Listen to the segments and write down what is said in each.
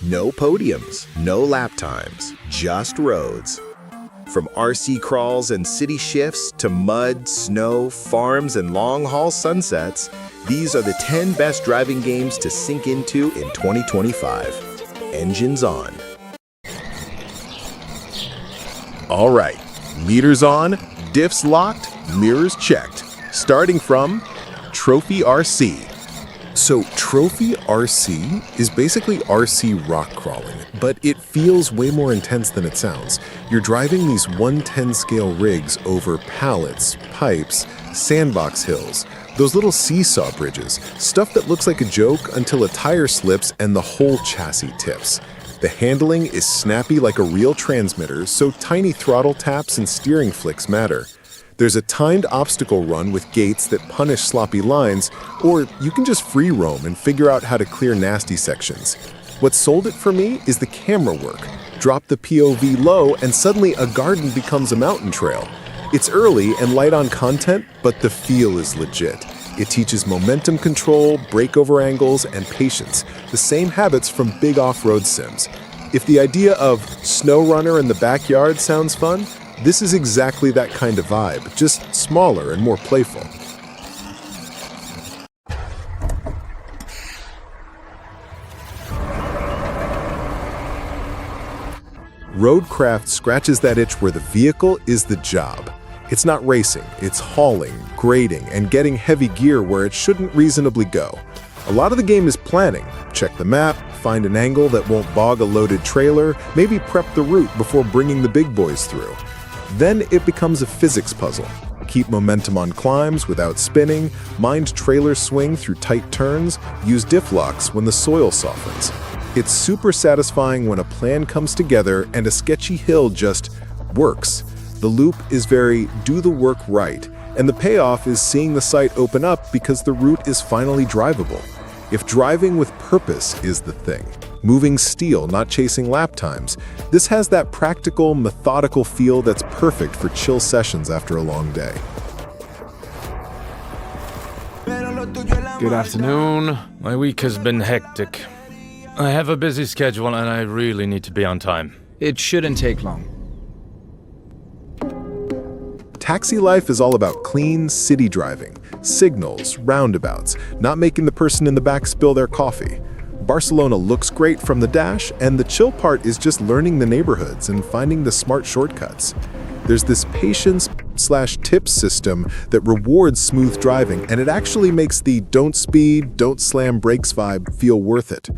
No podiums, no lap times, just roads. From RC crawls and city shifts to mud, snow, farms, and long-haul sunsets, these are the 10 best driving games to sink into in 2025. Engines on. All right, meters on, diffs locked, mirrors checked. Starting from TrophyRC. So TrophyRC is basically RC rock crawling, but it feels way more intense than it sounds. You're driving these 1/10 scale rigs over pallets, pipes, sandbox hills, those little seesaw bridges, stuff that looks like a joke until a tire slips and the whole chassis tips. The handling is snappy like a real transmitter, so tiny throttle taps and steering flicks matter. There's a timed obstacle run with gates that punish sloppy lines, or you can just free roam and figure out how to clear nasty sections. What sold it for me is the camera work. Drop the POV low and suddenly a garden becomes a mountain trail. It's early and light on content, but the feel is legit. It teaches momentum control, breakover angles, and patience, the same habits from big off-road sims. If the idea of SnowRunner in the backyard sounds fun, this is exactly that kind of vibe, just smaller and more playful. RoadCraft scratches that itch where the vehicle is the job. It's not racing, it's hauling, grading, and getting heavy gear where it shouldn't reasonably go. A lot of the game is planning. Check the map, find an angle that won't bog a loaded trailer, maybe prep the route before bringing the big boys through. Then it becomes a physics puzzle. Keep momentum on climbs without spinning, mind trailer swing through tight turns, use diff locks when the soil softens. It's super satisfying when a plan comes together and a sketchy hill just works. The loop is very do the work right, and the payoff is seeing the site open up because the route is finally drivable. If driving with purpose is the thing, moving steel, not chasing lap times, this has that practical, methodical feel that's perfect for chill sessions after a long day. Good afternoon. My week has been hectic. I have a busy schedule and I really need to be on time. It shouldn't take long. Taxi life is all about clean city driving, signals, roundabouts, not making the person in the back spill their coffee. Barcelona looks great from the dash, and the chill part is just learning the neighborhoods and finding the smart shortcuts. There's this patience/tips system that rewards smooth driving, and it actually makes the don't speed, don't slam brakes vibe feel worth it.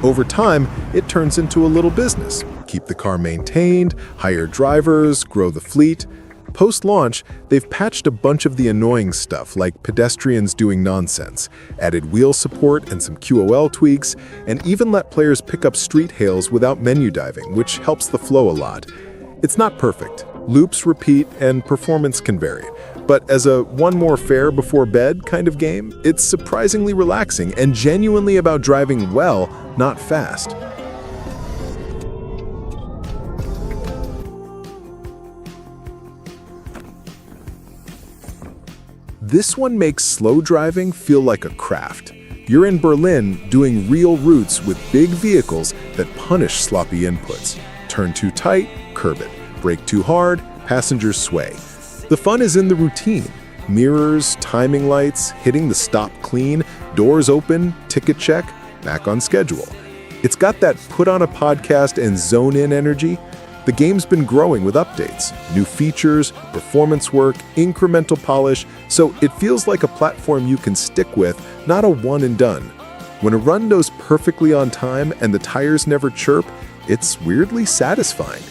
Over time, it turns into a little business. Keep the car maintained, hire drivers, grow the fleet. Post-launch, they've patched a bunch of the annoying stuff like pedestrians doing nonsense, added wheel support and some QOL tweaks, and even let players pick up street hails without menu diving, which helps the flow a lot. It's not perfect. Loops repeat and performance can vary. But as a one more fare before bed kind of game, it's surprisingly relaxing and genuinely about driving well, not fast. This one makes slow driving feel like a craft. You're in Berlin doing real routes with big vehicles that punish sloppy inputs. Turn too tight, curb it. Brake too hard, passengers sway. The fun is in the routine. Mirrors, timing lights, hitting the stop clean, doors open, ticket check, back on schedule. It's got that put on a podcast and zone in energy. The game's been growing with updates, new features, performance work, incremental polish, so it feels like a platform you can stick with, not a one and done. When a run goes perfectly on time and the tires never chirp, it's weirdly satisfying.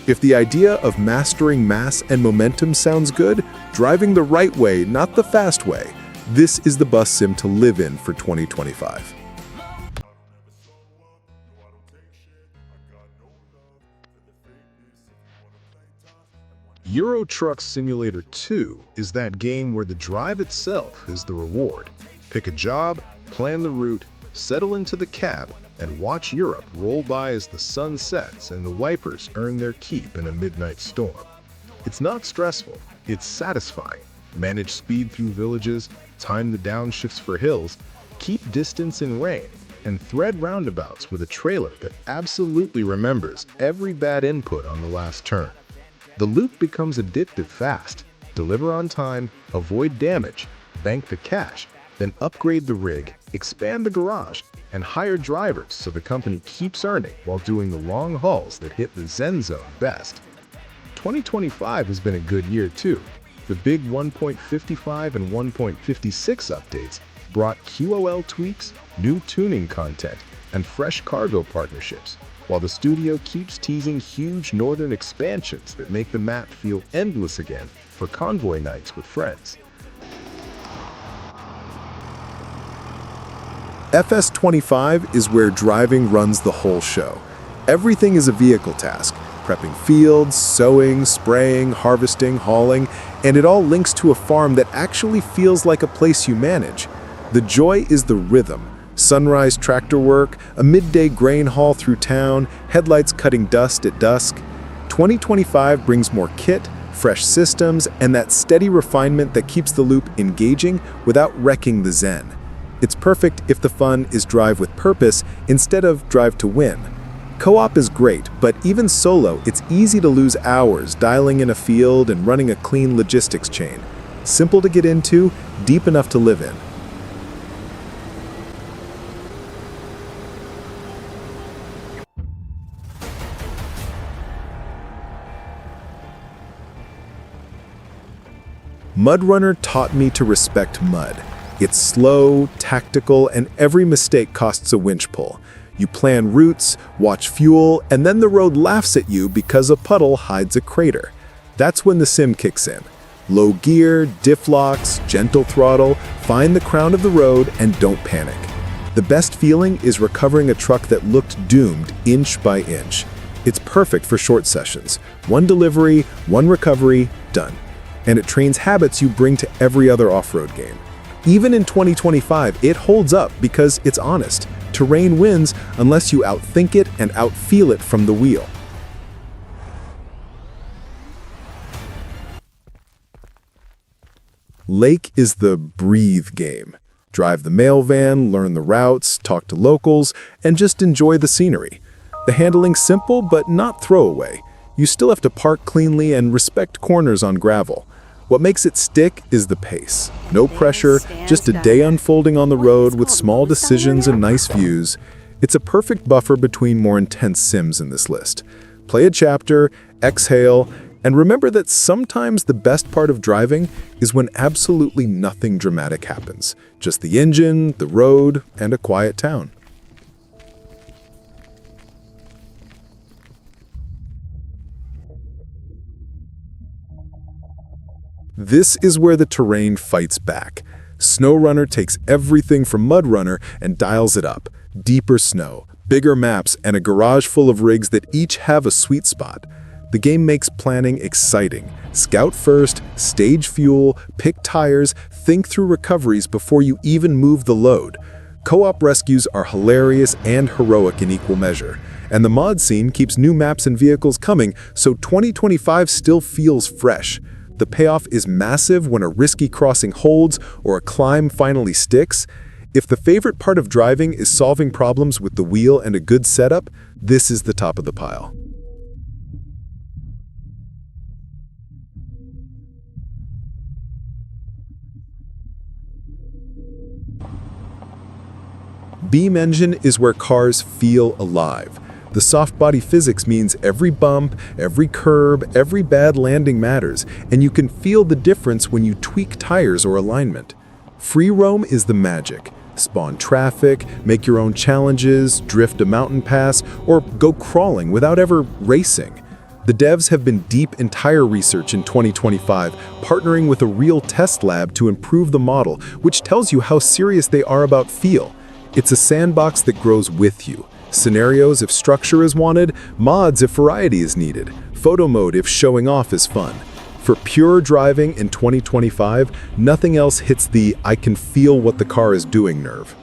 If the idea of mastering mass and momentum sounds good, driving the right way, not the fast way, this is the bus sim to live in for 2025. Euro Truck Simulator 2 is that game where the drive itself is the reward. Pick a job, plan the route, settle into the cab, and watch Europe roll by as the sun sets and the wipers earn their keep in a midnight storm. It's not stressful, it's satisfying. Manage speed through villages, time the downshifts for hills, keep distance in rain, and thread roundabouts with a trailer that absolutely remembers every bad input on the last turn. The loop becomes addictive fast. Deliver on time, avoid damage, bank the cash, then upgrade the rig, expand the garage, and hire drivers so the company keeps earning while doing the long hauls that hit the Zen zone best. 2025 has been a good year too. The big 1.55 and 1.56 updates brought QOL tweaks, new tuning content, and fresh cargo partnerships, while the studio keeps teasing huge northern expansions that make the map feel endless again for convoy nights with friends. FS25 is where driving runs the whole show. Everything is a vehicle task: prepping fields, sowing, spraying, harvesting, hauling, and it all links to a farm that actually feels like a place you manage. The joy is the rhythm. Sunrise tractor work, a midday grain haul through town, headlights cutting dust at dusk. 2025 brings more kit, fresh systems, and that steady refinement that keeps the loop engaging without wrecking the zen. It's perfect if the fun is drive with purpose instead of drive to win. Co-op is great, but even solo, it's easy to lose hours dialing in a field and running a clean logistics chain. Simple to get into, deep enough to live in. MudRunner taught me to respect mud. It's slow, tactical, and every mistake costs a winch pull. You plan routes, watch fuel, and then the road laughs at you because a puddle hides a crater. That's when the sim kicks in. Low gear, diff locks, gentle throttle, find the crown of the road, and don't panic. The best feeling is recovering a truck that looked doomed inch by inch. It's perfect for short sessions. One delivery, one recovery, done. And it trains habits you bring to every other off-road game. Even in 2025, it holds up because it's honest. Terrain wins unless you outthink it and outfeel it from the wheel. Lake is the breathe game. Drive the mail van, learn the routes, talk to locals, and just enjoy the scenery. The handling's simple but not throwaway. You still have to park cleanly and respect corners on gravel. What makes it stick is the pace. No pressure, just a day unfolding on the road with small decisions and nice views. It's a perfect buffer between more intense sims in this list. Play a chapter, exhale, and remember that sometimes the best part of driving is when absolutely nothing dramatic happens. Just the engine, the road, and a quiet town. This is where the terrain fights back. SnowRunner takes everything from MudRunner and dials it up. Deeper snow, bigger maps, and a garage full of rigs that each have a sweet spot. The game makes planning exciting. Scout first, stage fuel, pick tires, think through recoveries before you even move the load. Co-op rescues are hilarious and heroic in equal measure. And the mod scene keeps new maps and vehicles coming, so 2025 still feels fresh. The payoff is massive when a risky crossing holds or a climb finally sticks. If the favorite part of driving is solving problems with the wheel and a good setup, this is the top of the pile. Beam Engine is where cars feel alive. The soft body physics means every bump, every curb, every bad landing matters, and you can feel the difference when you tweak tires or alignment. Free roam is the magic. Spawn traffic, make your own challenges, drift a mountain pass, or go crawling without ever racing. The devs have been deep in tire research in 2025, partnering with a real test lab to improve the model, which tells you how serious they are about feel. It's a sandbox that grows with you. Scenarios if structure is wanted, mods if variety is needed, photo mode if showing off is fun. For pure driving in 2025, nothing else hits the "I can feel what the car is doing" nerve.